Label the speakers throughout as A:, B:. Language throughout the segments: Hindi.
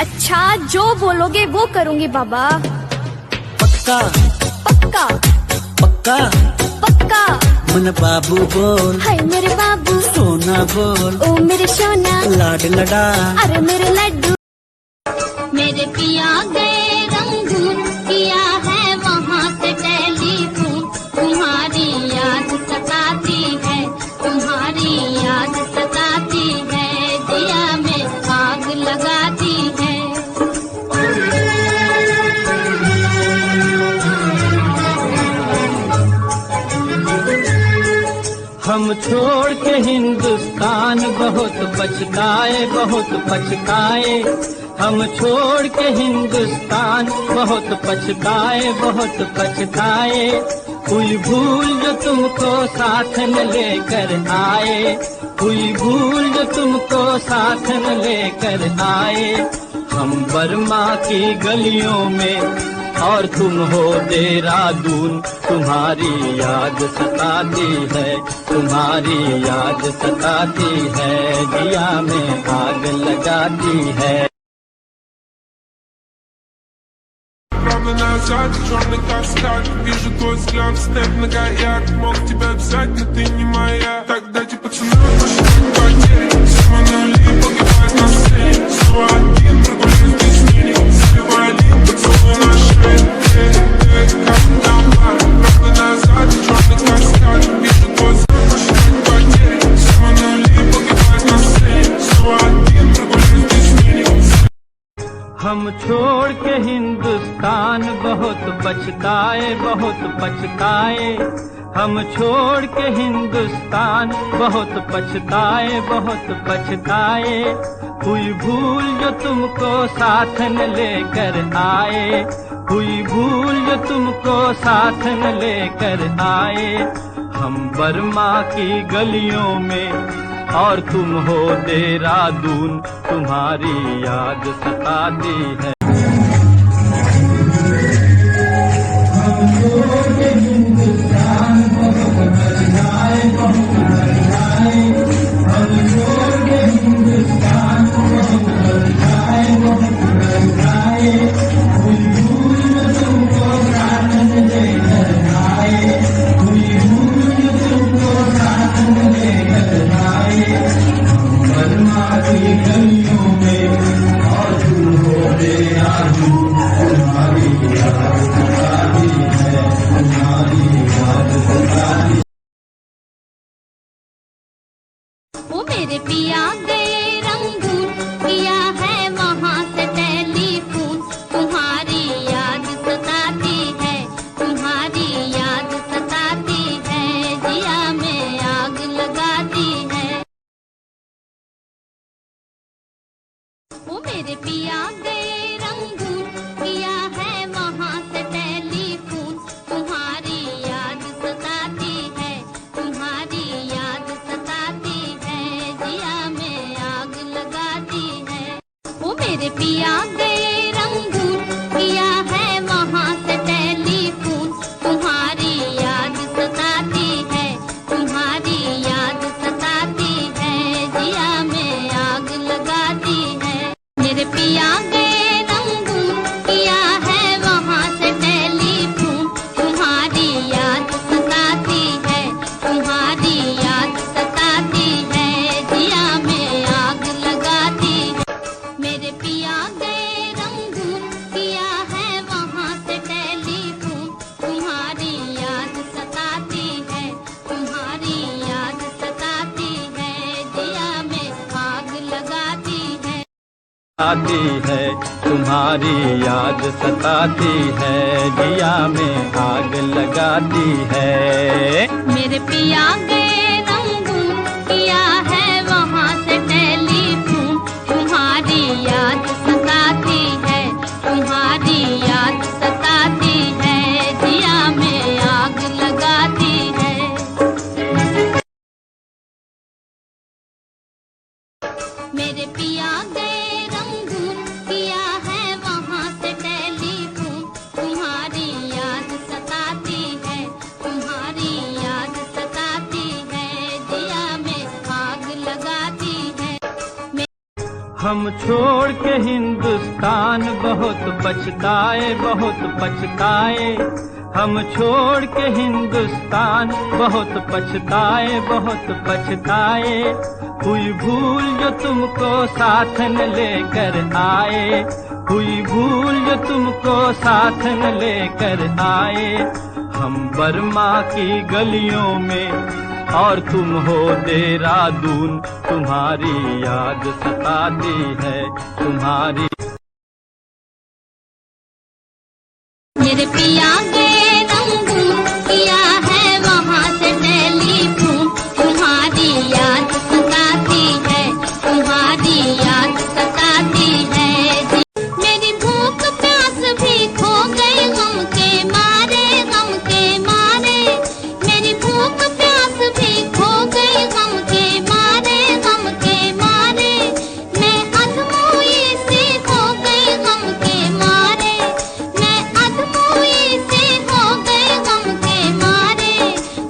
A: अच्छा, जो बोलोगे वो करूँगी बाबा।
B: पक्का
A: पक्का
B: पक्का
A: पक्का।
B: मन बाबू बोल,
A: हाय मेरे बाबू,
B: सोना बोल,
A: ओ मेरे सोना,
B: लाड लड़ा,
A: अरे मेरे लड्डू।
C: मेरे पिया गए रंगून, किया है वहाँ से टेलीफोन। तुम्हारी याद सताती है, तुम्हारी याद सताती है, दिया में आग लगाती है।
D: हम छोड़ के हिंदुस्तान बहुत पछताए, बहुत पछताए। हम छोड़ के हिंदुस्तान बहुत पछताए, बहुत पछताए। हुई भूल जो तुमको साथ न लेकर आए, हुई भूल जो तुमको साथ न लेकर आए। हम बर्मा की गलियों में और तुम हो देहरादून। तुम्हारी याद सताती है, तुम्हारी याद सताती है, दिया में आग लगाती है।
E: Правда назад, черный каскад. Вижу твой взгляд, снэп многояд. Мог тебя взять, но ты не моя. Тогда эти пацаны пошли потери. Все нули погибают на сцене. Снова один, прогуляюсь без денег. Заливали поцелуй на шее. Как дома. Правда назад, черный каскад. Вижу твой взгляд, пошли потери. Все нули погибают на сцене. Снова один, прогуляюсь без денег.
D: हम छोड़ के हिंदुस्तान बहुत पछताए, बहुत पछताए। हम छोड़ के हिंदुस्तान बहुत पछताए, बहुत पछताए। हुई भूल जो तुमको साथ न लेकर आए, हुई भूल जो तुमको साथ न लेकर आए। हम बर्मा की गलियों में और तुम हो देहरादून। तुम्हारी याद सताती है।
C: वो मेरे पिया गए रंगून, किया है वहाँ से टेलीफोन। तुम्हारी याद सताती है, तुम्हारी याद सताती है, दिया में आग लगाती है। वो मेरे पिया गए रंगून, किया है वहाँ से टेलीफोन। तुम्हारी याद सताती है, तुम्हारी याद सताती है, दिया में आग लगाती है। वो मेरे पिया गए रंगून, किया है वहाँ से टेलीफोन। तुम्हारी याद सताती है, तुम्हारी याद सताती है, दिया में आग लगाती है। मेरे पिया गए रंगून, किया है वहाँ से टेलीफोन। तुम्हारी याद सताती है, तुम्हारी याद सताती है, दिया में आग लगाती है। मेरे पिया गए रंगून, किया है वहाँ से टेलीफोन। तुम्हारी याद सताती है, तुम्हारी याद सताती है, दिया में आग लगाती है।
D: आती है, तुम्हारी याद सताती है, दिया में आग लगाती है।
C: मेरे पिया गए रंगून, किया है वहाँ से टेलीफोन। तुम्हारी याद सताती है, तुम्हारी याद सताती है, दिया में आग लगाती है। मेरे पिया गए रंगून, किया है वहाँ से टेलीफोन। तुम्हारी याद सताती है, तुम्हारी याद सताती
D: हम छोड़ के हिंदुस्तान बहुत पछताए, बहुत पछताए। हम छोड़ के हिंदुस्तान बहुत पछताए, बहुत पछताए। हुई भूल जो तुमको साथ न लेकर आए, हुई भूल जो तुमको साथ न लेकर आए। हम बर्मा की गलियों में और तुम हो देहरादून, तुम्हारी याद सताती है, तुम्हारी।
C: मेरे पिया गए रंगून, किया है वहाँ से टेलीफोन। तुम्हारी याद सताती है, तुम्हारी याद सताती है। मेरी भूख प्यास भी खो गई गम के मारे, गम के मारे। मेरी भूख प्यास भी खो गई गम के मारे, गम के मारे। मैं अधमोई सी हो गई गम के मारे, मैं अधमोई सी हो गई गम के मारे।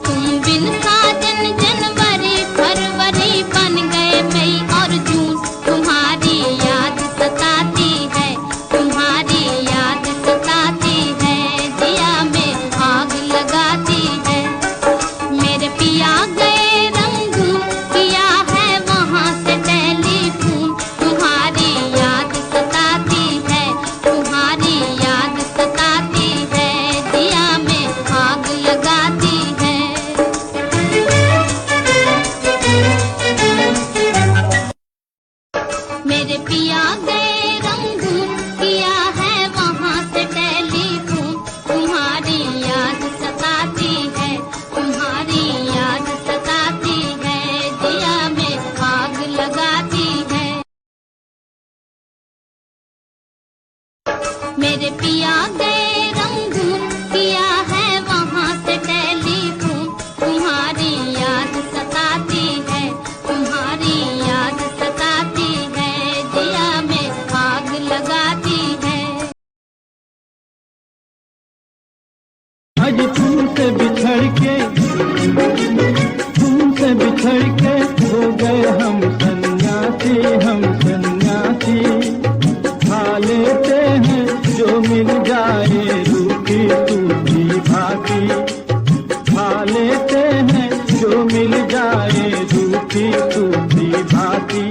C: तुम बिन साजन जनवरी फरवरी बन गए मई और जून। तुम्हारी याद सताती है, तुम्हारी याद सताती है। जिया में आग लगाती है। मेरे पिया गए रंगून, किया है वहाँ से टेलीफोन। तुम्हारी याद सताती है, तुम्हारी याद सताती है। जिया में आग लगाती है। मेरे पिया गए रंगून, किया है वहाँ से टेलीफोन। तुम्हारी याद सताती है, तुम्हारी याद सताती है। जिया में आग लगाती है। मेरे पिया गए रंगून, किया है वहाँ से टेलीफोन। तुम्हारी याद सताती है, तुम्हारी याद सताती है। जिया में आग लगाती है।
D: आज तुमसे बिछड़ के, तुमसे बिछड़ के हो गए हम सन्यासी, हम सन्यासी। खा लेते हैं जो मिल जाए रूठी सूखी भाती, खा लेते हैं जो मिल जाए रूठी सूखी भाती।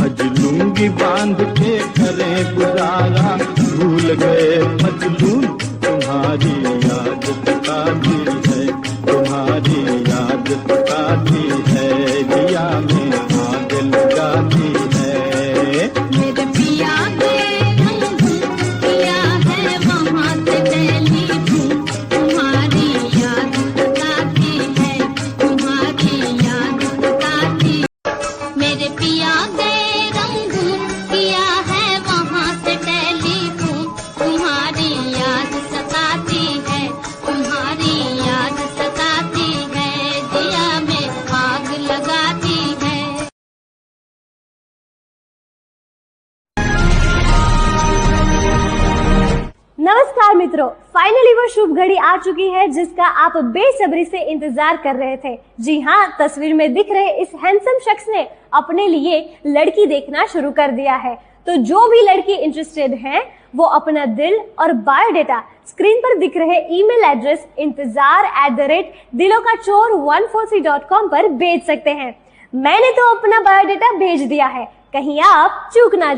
D: आज लुंगी बांध के करें गुजारा, भूल गए मजलूम, तुम्हारी याद सताती है, तुम्हारी याद सताती है। जिया में आग लगाती है।
C: मेरे पिया गए रंगून, किया है वहाँ से टेलीफोन। तुम्हारी याद सताती है, तुम्हारी याद सताती। मेरे पिया गए रंगून, किया है वहाँ से टेलीफोन। तुम्हारी याद सताती है, तुम्हारी याद सताती है। जिया में आग लगाती है।
A: नमस्कार मित्रों, फाइनली वो शुभ घड़ी आ चुकी है जिसका आप बेसब्री से इंतजार कर रहे थे। जी हाँ, तस्वीर में दिख रहे इस हैंडसम शख्स ने अपने लिए लड़की देखना शुरू कर दिया है। तो जो भी लड़की इंटरेस्टेड हैं, वो अपना दिल और बायोडेटा स्क्रीन पर दिख रहे ईमेल एड्रेस intezar@dilokachor143.com पर भेज सकते हैं। मैंने तो अपना बायोडेटा भेज दिया है, कहीं आप चूक ना